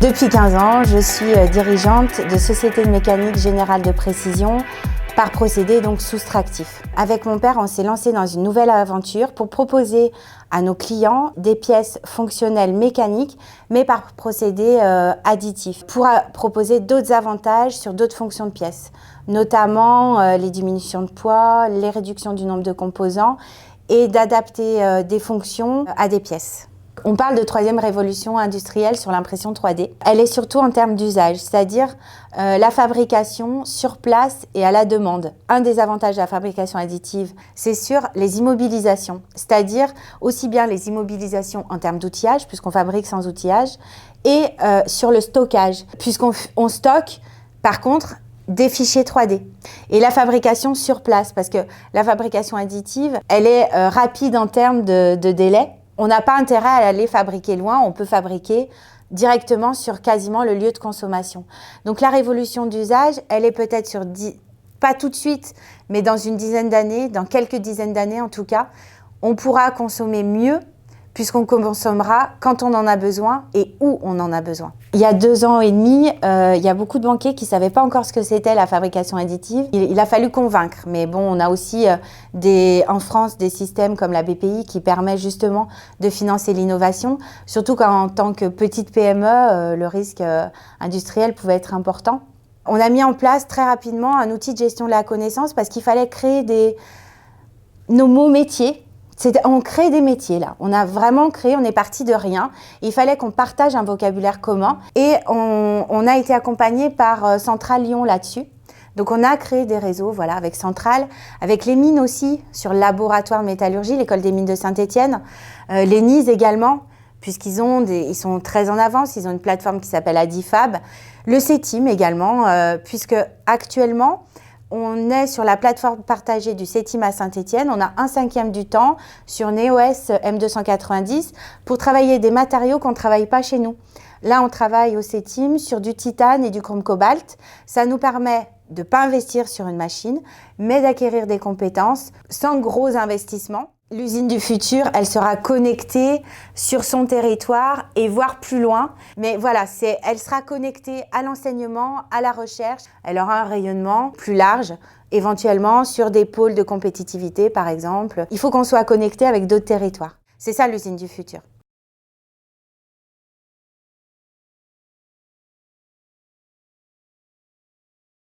Depuis 15 ans, je suis dirigeante de Société de mécanique générale de précision par procédé donc soustractif. Avec mon père, on s'est lancé dans une nouvelle aventure pour proposer à nos clients des pièces fonctionnelles mécaniques, mais par procédé additif, pour proposer d'autres avantages sur d'autres fonctions de pièces, notamment les diminutions de poids, les réductions du nombre de composants et d'adapter des fonctions à des pièces. On parle de troisième révolution industrielle sur l'impression 3D. Elle est surtout en termes d'usage, c'est-à-dire la fabrication sur place et à la demande. Un des avantages de la fabrication additive, c'est sur les immobilisations, c'est-à-dire aussi bien les immobilisations en termes d'outillage, puisqu'on fabrique sans outillage, et sur le stockage, puisqu'on stocke, par contre, des fichiers 3D. Et la fabrication sur place, parce que la fabrication additive, elle est rapide en termes de délai. On n'a pas intérêt à aller fabriquer loin, on peut fabriquer directement sur quasiment le lieu de consommation. Donc la révolution d'usage, elle est peut-être sur, pas tout de suite, mais dans une dizaine d'années, dans quelques dizaines d'années en tout cas, on pourra consommer mieux puisqu'on consommera quand on en a besoin et où on en a besoin. Il y a 2 ans et demi, il y a beaucoup de banquiers qui ne savaient pas encore ce que c'était la fabrication additive. Il a fallu convaincre, mais bon, on a aussi en France des systèmes comme la BPI qui permet justement de financer l'innovation, surtout qu'en tant que petite PME, le risque industriel pouvait être important. On a mis en place très rapidement un outil de gestion de la connaissance parce qu'il fallait créer nos mots métiers. On crée des métiers là, on a vraiment créé, on est parti de rien. Il fallait qu'on partage un vocabulaire commun et on a été accompagné par Centrale Lyon là-dessus. Donc on a créé des réseaux voilà, avec Centrale, avec les mines aussi, sur le laboratoire de métallurgie, l'école des mines de Saint-Étienne, les NIS également, puisqu'ils sont très en avance, ils ont une plateforme qui s'appelle Adifab, le CETIM également, puisque actuellement, on est sur la plateforme partagée du CETIM à Saint-Étienne. On a 1/5 du temps sur NEOS M290 pour travailler des matériaux qu'on ne travaille pas chez nous. Là, on travaille au CETIM sur du titane et du chrome cobalt. Ça nous permet de ne pas investir sur une machine, mais d'acquérir des compétences sans gros investissements. L'usine du futur, elle sera connectée sur son territoire et voire plus loin. Mais voilà, elle sera connectée à l'enseignement, à la recherche. Elle aura un rayonnement plus large, éventuellement sur des pôles de compétitivité, par exemple. Il faut qu'on soit connecté avec d'autres territoires. C'est ça l'usine du futur.